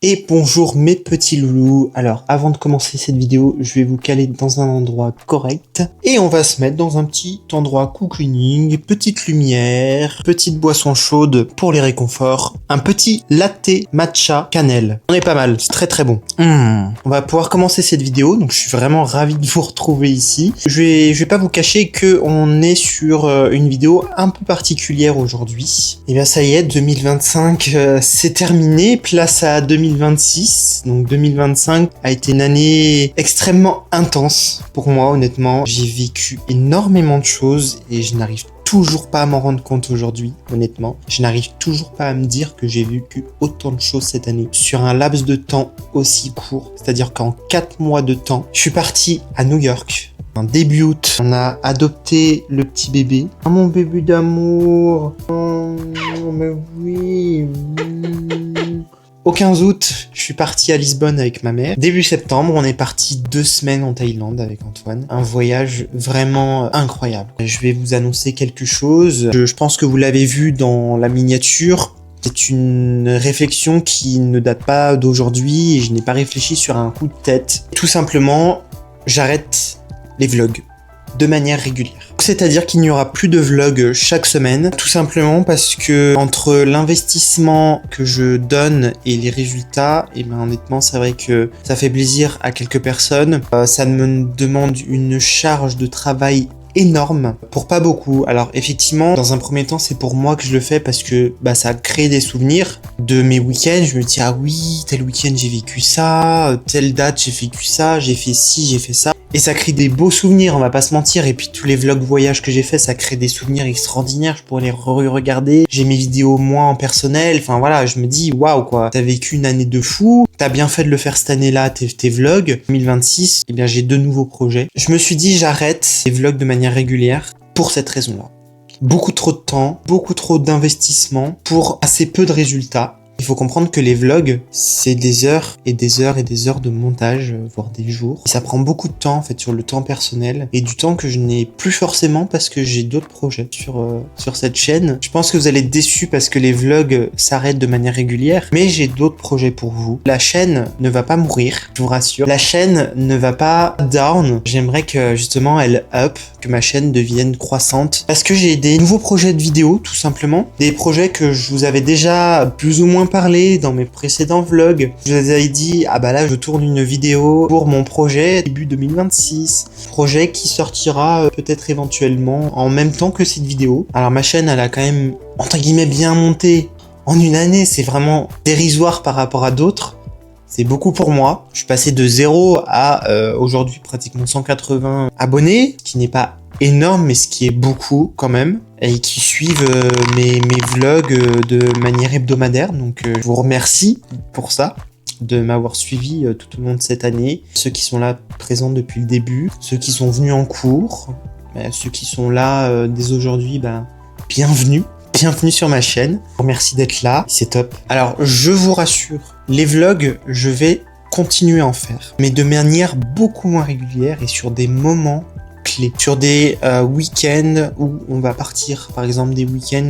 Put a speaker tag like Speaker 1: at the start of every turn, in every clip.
Speaker 1: Et bonjour mes petits loulous. Alors avant de commencer cette vidéo, je vais vous caler dans un endroit correct. Et on va se mettre dans un petit endroit cocooning, petite lumière, petite boisson chaude pour les réconforts. Un petit latte matcha cannelle. On est pas mal, c'est très très bon. On va pouvoir commencer cette vidéo, donc je suis vraiment ravi de vous retrouver ici. Je vais pas vous cacher que on est sur une vidéo un peu particulière aujourd'hui. Et bien ça y est, 2025 c'est terminé, place à 2026. Donc 2025 a été une année extrêmement intense pour moi, honnêtement. J'ai vécu énormément de choses et je n'arrive toujours pas à m'en rendre compte aujourd'hui, honnêtement. Je n'arrive toujours pas à me dire que j'ai vécu autant de choses cette année sur un laps de temps aussi court. C'est-à-dire qu'en 4 mois de temps, je suis parti à New York. En début août, on a adopté le petit bébé. Oh, mon bébé d'amour. Oh, mais oui. Au 15 août, je suis parti à Lisbonne avec ma mère. Début septembre, on est parti 2 semaines en Thaïlande avec Antoine. Un voyage vraiment incroyable. Je vais vous annoncer quelque chose. Je pense que vous l'avez vu dans la miniature. C'est une réflexion qui ne date pas d'aujourd'hui et je n'ai pas réfléchi sur un coup de tête. Tout simplement, j'arrête les vlogs de manière régulière. C'est-à-dire qu'il n'y aura plus de vlogs chaque semaine, tout simplement parce que entre l'investissement que je donne et les résultats, et ben honnêtement c'est vrai que ça fait plaisir à quelques personnes. Ça me demande une charge de travail énorme pour pas beaucoup. Alors effectivement, dans un premier temps, c'est pour moi que je le fais parce que ça crée des souvenirs de mes week-ends. Je me dis ah oui, tel week-end j'ai vécu ça, telle date j'ai vécu ça, j'ai fait ci, j'ai fait ça. Et ça crée des beaux souvenirs, on va pas se mentir. Et puis tous les vlogs voyages que j'ai fait, ça crée des souvenirs extraordinaires. Je pourrais les re-regarder. J'ai mes vidéos moi en personnel. Enfin voilà, je me dis waouh quoi. T'as vécu une année de fou. T'as bien fait de le faire cette année-là, tes vlogs. 2026, eh bien j'ai 2 nouveaux projets. Je me suis dit j'arrête les vlogs de manière régulière pour cette raison-là. Beaucoup trop de temps, beaucoup trop d'investissement pour assez peu de résultats. Il faut comprendre que les vlogs, c'est des heures et des heures et des heures de montage, voire des jours. Et ça prend beaucoup de temps, en fait, sur le temps personnel et du temps que je n'ai plus forcément parce que j'ai d'autres projets sur cette chaîne. Je pense que vous allez être déçus parce que les vlogs s'arrêtent de manière régulière, mais j'ai d'autres projets pour vous. La chaîne ne va pas mourir, je vous rassure. La chaîne ne va pas down. J'aimerais que, justement, elle up, que ma chaîne devienne croissante parce que j'ai des nouveaux projets de vidéos, tout simplement. Des projets que je vous avais déjà plus ou moins parlé dans mes précédents vlogs. Je vous avais dit, ah bah là je tourne une vidéo pour mon projet début 2026. Projet qui sortira peut-être éventuellement en même temps que cette vidéo. Alors ma chaîne elle a quand même entre guillemets bien monté en une année. C'est vraiment dérisoire par rapport à d'autres. C'est beaucoup pour moi. Je suis passé de 0 à aujourd'hui pratiquement 180 abonnés, ce qui n'est pas énorme, mais ce qui est beaucoup quand même, et qui suivent mes vlogs de manière hebdomadaire. Donc je vous remercie pour ça, de m'avoir suivi tout au long de cette année. Ceux qui sont là présents depuis le début, ceux qui sont venus en cours, ceux qui sont là dès aujourd'hui, bienvenue. Bienvenue sur ma chaîne. Merci d'être là, c'est top. Alors, je vous rassure, les vlogs, je vais continuer à en faire, mais de manière beaucoup moins régulière et sur des moments clés. Sur des week-ends où on va partir, par exemple des week-ends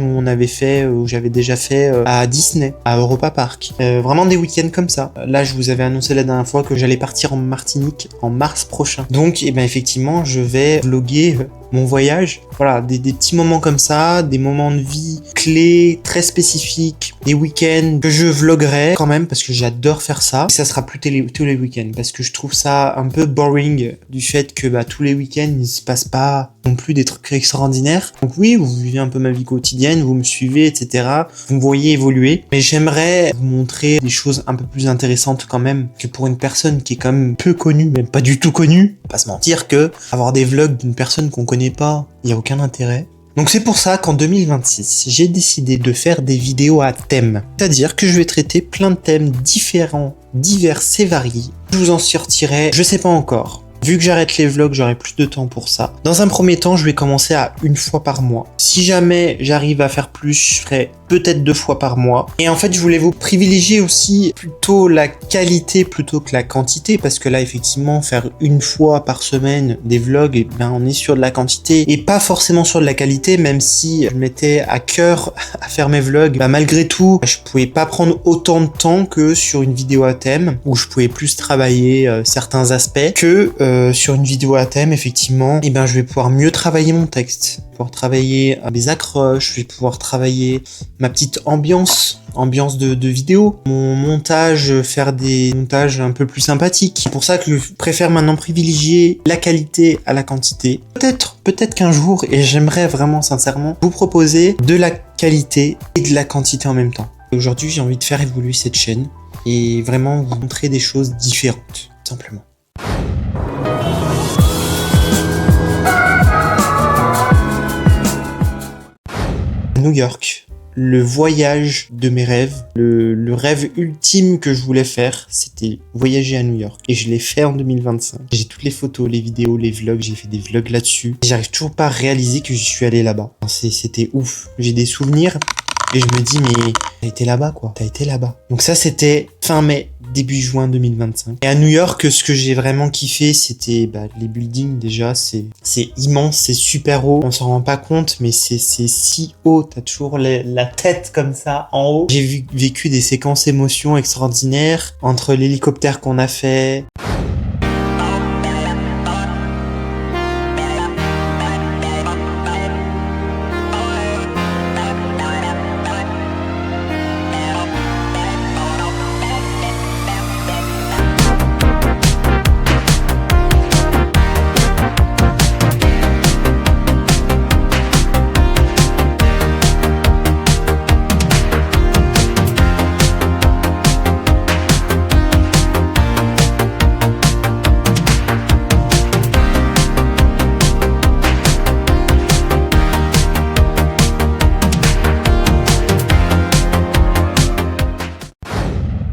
Speaker 1: où j'avais déjà fait à Disney, à Europa Park. Vraiment des week-ends comme ça. Là, je vous avais annoncé la dernière fois que j'allais partir en Martinique en mars prochain. Donc, effectivement, je vais vlogger mon voyage. Voilà, des petits moments comme ça, des moments de vie clés, très spécifiques, des week-ends que je vloguerai quand même parce que j'adore faire ça. Et ça sera plus tous les week-ends parce que je trouve ça un peu boring du fait que tous les week-ends il se passe pas non plus des trucs extraordinaires. Donc oui, vous vivez un peu ma vie quotidienne, vous me suivez, etc. Vous me voyez évoluer. Mais j'aimerais vous montrer des choses un peu plus intéressantes quand même que pour une personne qui est quand même peu connue, même pas du tout connue. Pas se mentir que avoir des vlogs d'une personne qu'on connaît pas, il n'y a aucun intérêt. Donc c'est pour ça qu'en 2026, j'ai décidé de faire des vidéos à thème. C'est-à-dire que je vais traiter plein de thèmes différents, divers et variés. Je vous en sortirai, je sais pas encore, Vu que j'arrête les vlogs, j'aurai plus de temps pour ça. Dans un premier temps, je vais commencer à 1 fois par mois. Si jamais j'arrive à faire plus, je ferai peut-être 2 fois par mois. Et en fait, je voulais vous privilégier aussi plutôt la qualité plutôt que la quantité, parce que là, effectivement, faire 1 fois par semaine des vlogs, eh ben, on est sur de la quantité et pas forcément sur de la qualité, même si je mettais à cœur à faire mes vlogs. Bah, malgré tout, je pouvais pas prendre autant de temps que sur une vidéo à thème, où je pouvais plus travailler certains aspects que sur une vidéo à thème, effectivement, et ben, je vais pouvoir mieux travailler mon texte, pouvoir travailler mes accroches, je vais pouvoir travailler ma petite ambiance de vidéo, mon montage, faire des montages un peu plus sympathiques. C'est pour ça que je préfère maintenant privilégier la qualité à la quantité. Peut-être qu'un jour, et j'aimerais vraiment sincèrement vous proposer de la qualité et de la quantité en même temps. Aujourd'hui, j'ai envie de faire évoluer cette chaîne et vraiment vous montrer des choses différentes, simplement. New York, le voyage de mes rêves, le rêve ultime que je voulais faire, c'était voyager à New York. Et je l'ai fait en 2025. J'ai toutes les photos, les vidéos, les vlogs, j'ai fait des vlogs là-dessus. J'arrive toujours pas à réaliser que je suis allé là-bas. C'était ouf. J'ai des souvenirs et je me dis, mais t'as été là-bas, quoi. T'as été là-bas. Donc ça, c'était fin mai, début juin 2025. Et à New York, ce que j'ai vraiment kiffé, c'était les buildings. Déjà, c'est immense, c'est super haut. On s'en rend pas compte, mais c'est si haut. T'as toujours la tête comme ça en haut. J'ai vécu des séquences émotions extraordinaires entre l'hélicoptère qu'on a fait.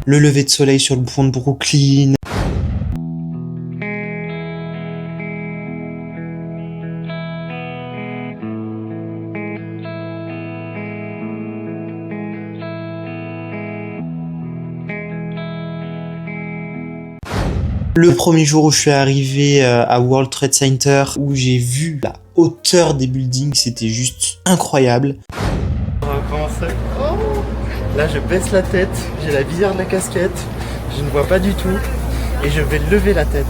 Speaker 1: Le lever de soleil sur le pont de Brooklyn. Le premier jour où je suis arrivé à World Trade Center, où j'ai vu la hauteur des buildings, c'était juste incroyable.
Speaker 2: On va commencer. Oh, là je baisse la tête, j'ai la visière de la casquette, je ne vois pas du tout et je vais lever la tête.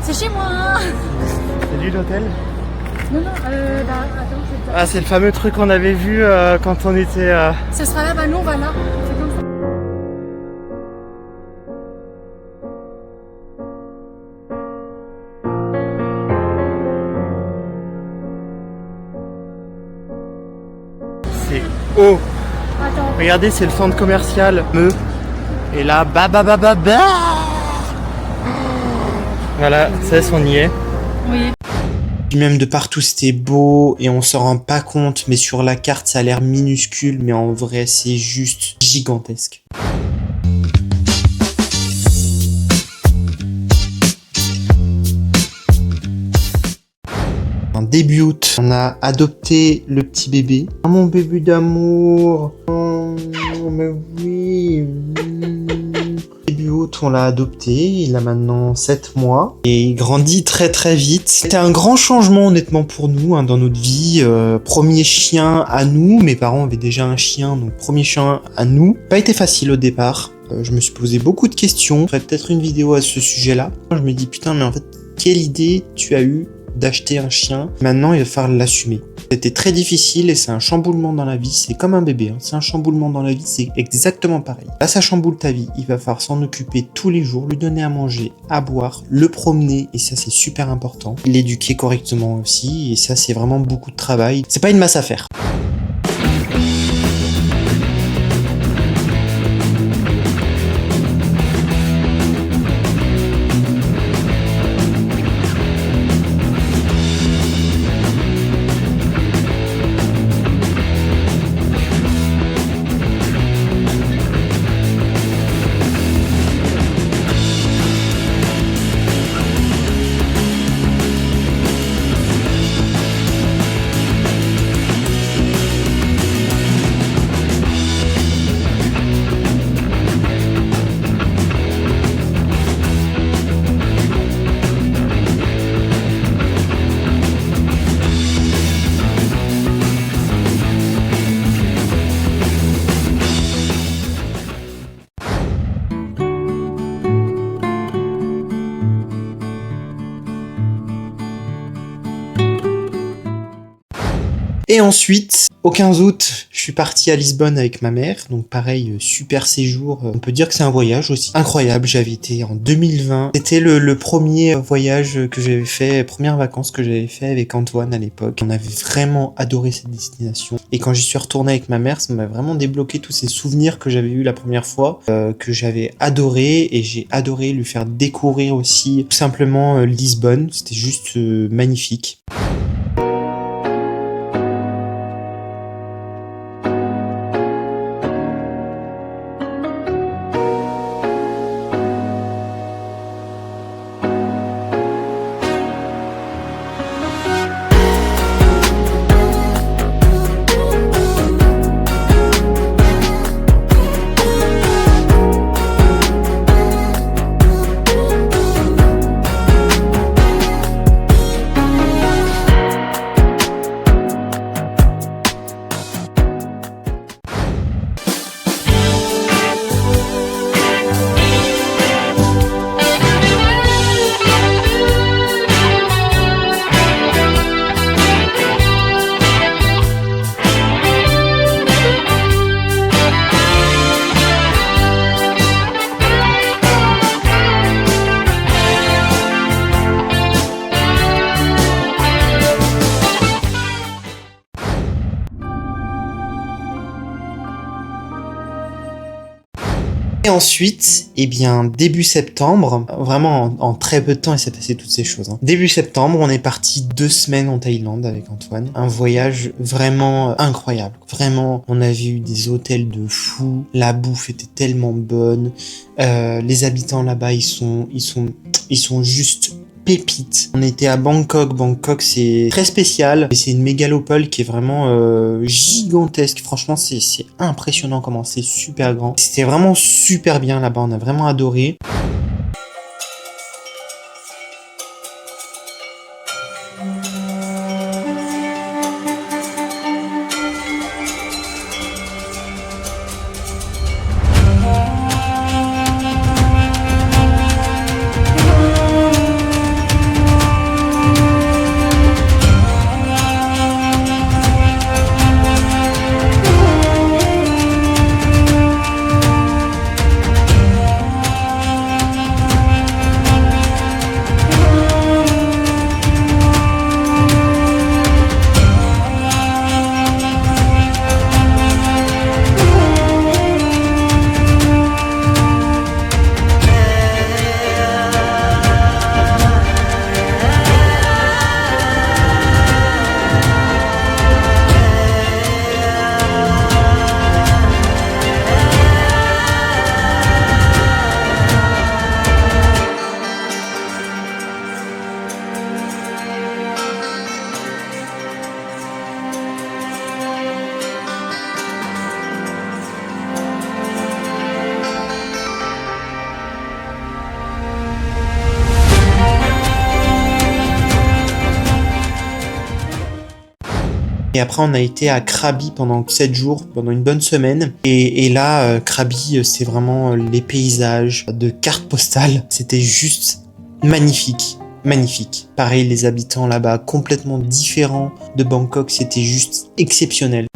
Speaker 3: C'est chez moi hein.
Speaker 2: C'est lui l'hôtel?
Speaker 3: Non, attends, c'est...
Speaker 2: Ah, c'est le fameux truc qu'on avait vu quand on était...
Speaker 3: Ce sera là, nous on va là. C'est comme ça.
Speaker 2: C'est haut.
Speaker 3: Attends.
Speaker 2: Regardez, c'est le centre commercial. Et là, Voilà, ça, on y est.
Speaker 3: Oui.
Speaker 1: Puis même de partout c'était beau et on s'en rend pas compte, mais sur la carte ça a l'air minuscule, mais en vrai c'est juste gigantesque. En début août, on a adopté le petit bébé. Oh, mon bébé d'amour. Oh, mais oui. Début août, on l'a adopté. Il a maintenant 7 mois. Et il grandit très très vite. C'était un grand changement honnêtement pour nous dans notre vie. Premier chien à nous. Mes parents avaient déjà un chien, donc premier chien à nous. Pas été facile au départ. Je me suis posé beaucoup de questions. Je ferai peut-être une vidéo à ce sujet-là. Je me dis putain, mais en fait, quelle idée tu as eue d'acheter un chien? Maintenant, il va falloir l'assumer. C'était très difficile et c'est un chamboulement dans la vie. C'est comme un bébé, hein. C'est un chamboulement dans la vie, c'est exactement pareil. Là, ça chamboule ta vie. Il va falloir s'en occuper tous les jours, lui donner à manger, à boire, le promener, et ça, c'est super important. L'éduquer correctement aussi, et ça, c'est vraiment beaucoup de travail. C'est pas une masse à faire. Et ensuite, au 15 août, je suis parti à Lisbonne avec ma mère. Donc pareil, super séjour. On peut dire que c'est un voyage aussi incroyable. J'avais été en 2020. C'était le premier voyage que j'avais fait, première vacances que j'avais fait avec Antoine à l'époque. On avait vraiment adoré cette destination. Et quand j'y suis retourné avec ma mère, ça m'a vraiment débloqué tous ces souvenirs que j'avais eu la première fois, que j'avais adoré. Et j'ai adoré lui faire découvrir aussi tout simplement Lisbonne. C'était juste magnifique. Et ensuite, eh bien, début septembre, vraiment en très peu de temps, il s'est passé toutes ces choses. Début septembre, on est parti 2 semaines en Thaïlande avec Antoine. Un voyage vraiment incroyable. Vraiment, on a vu des hôtels de fou. La bouffe était tellement bonne. Les habitants là-bas, ils sont juste pépites. On était à Bangkok. Bangkok, c'est très spécial. C'est une mégalopole qui est vraiment gigantesque. Franchement, c'est impressionnant comment c'est super grand. C'était vraiment super bien là-bas. On a vraiment adoré. Et après, on a été à Krabi pendant 7 jours, pendant une bonne semaine. Et là, Krabi, c'est vraiment les paysages de cartes postales. C'était juste magnifique. Magnifique. Pareil, les habitants là-bas, complètement différents de Bangkok. C'était juste exceptionnel.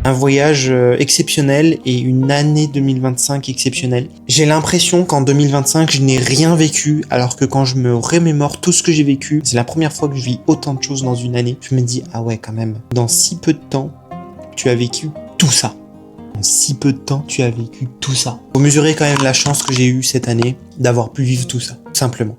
Speaker 1: Un voyage exceptionnel et une année 2025 exceptionnelle. J'ai l'impression qu'en 2025, je n'ai rien vécu, alors que quand je me remémore tout ce que j'ai vécu, c'est la première fois que je vis autant de choses dans une année. Je me dis, ah ouais, quand même, dans si peu de temps, tu as vécu tout ça. En si peu de temps, tu as vécu tout ça. Faut mesurer quand même la chance que j'ai eue cette année d'avoir pu vivre tout ça, simplement.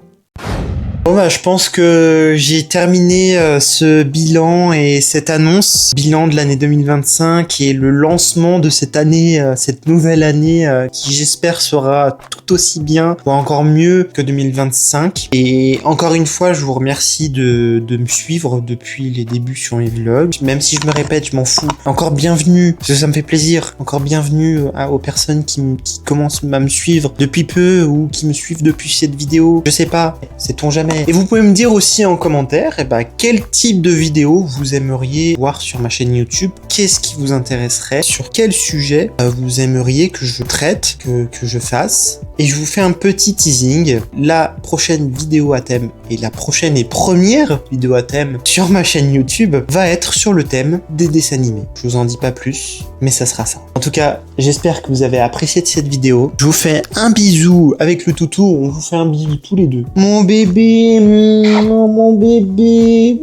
Speaker 1: Bon bah je pense que j'ai terminé ce bilan et cette annonce, bilan de l'année 2025 et le lancement de cette année, cette nouvelle année qui j'espère sera tout aussi bien, ou encore mieux que 2025. Et encore une fois, je vous remercie de me suivre depuis les débuts sur mes vlogs. Même si je me répète, je m'en fous. Encore bienvenue, parce que ça me fait plaisir. Encore bienvenue aux personnes qui commencent à me suivre depuis peu ou qui me suivent depuis cette vidéo. Je sais pas, sait-on jamais. Et vous pouvez me dire aussi en commentaire quel type de vidéo vous aimeriez voir sur ma chaîne YouTube, qu'est-ce qui vous intéresserait, sur quel sujet vous aimeriez que je traite, que je fasse. Et je vous fais un petit teasing, la prochaine vidéo à thème et la prochaine et première vidéo à thème sur ma chaîne YouTube va être sur le thème des dessins animés. Je vous en dis pas plus, mais ça sera ça. En tout cas, j'espère que vous avez apprécié de cette vidéo. Je vous fais un bisou avec le toutou, on vous fait un bisou tous les deux. Mon bébé, mon bébé,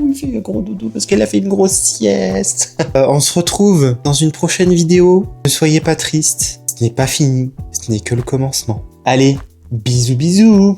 Speaker 1: il fait un gros doudou parce qu'elle a fait une grosse sieste. On se retrouve dans une prochaine vidéo. Ne soyez pas tristes, ce n'est pas fini, ce n'est que le commencement. Allez, bisous bisous.